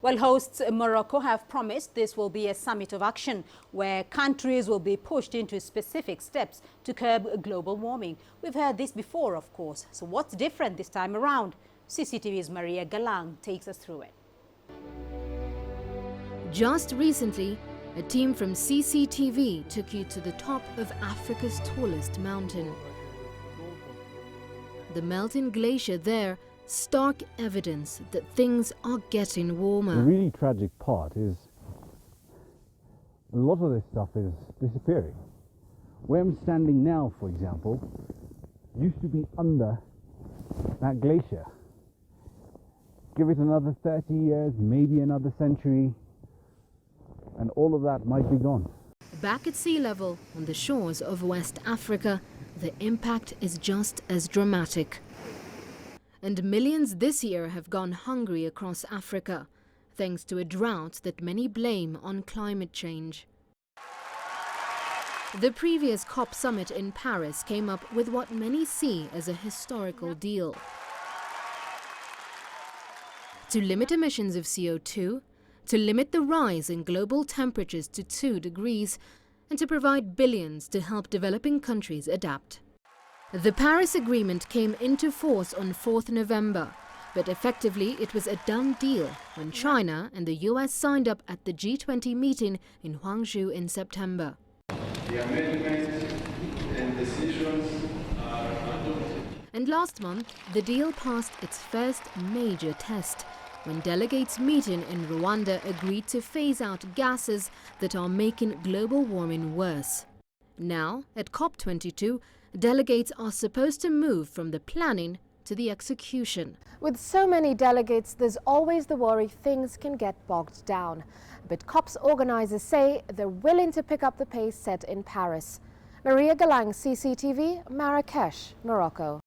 Well, hosts Morocco have promised this will be a summit of action where countries will be pushed into specific steps to curb global warming. We've heard this before, of course. So what's different this time around? CCTV's Maria Galang takes us through it. Just recently, a team from CCTV took you to the top of Africa's tallest mountain. The melting glacier there, stark evidence that things are getting warmer. The really tragic part is a lot of this stuff is disappearing. Where I'm standing now, for example, used to be under that glacier. Give it another 30 years, maybe another century, and all of that might be gone. Back at sea level, on the shores of West Africa, the impact is just as dramatic. And millions this year have gone hungry across Africa, thanks to a drought that many blame on climate change. The previous COP summit in Paris came up with what many see as a historical deal: to limit emissions of CO2, to limit the rise in global temperatures to 2 degrees, and to provide billions to help developing countries adapt. The Paris Agreement came into force on 4th November, but effectively it was a done deal when China and the US signed up at the G20 meeting in Hangzhou in September. The amendments and decisions are adopted. And last month, the deal passed its first major test when delegates meeting in Rwanda agreed to phase out gases that are making global warming worse. Now, at COP22, delegates are supposed to move from the planning to the execution. With so many delegates, there's always the worry things can get bogged down. But COP's organizers say they're willing to pick up the pace set in Paris. Maria Galang, CCTV, Marrakesh, Morocco.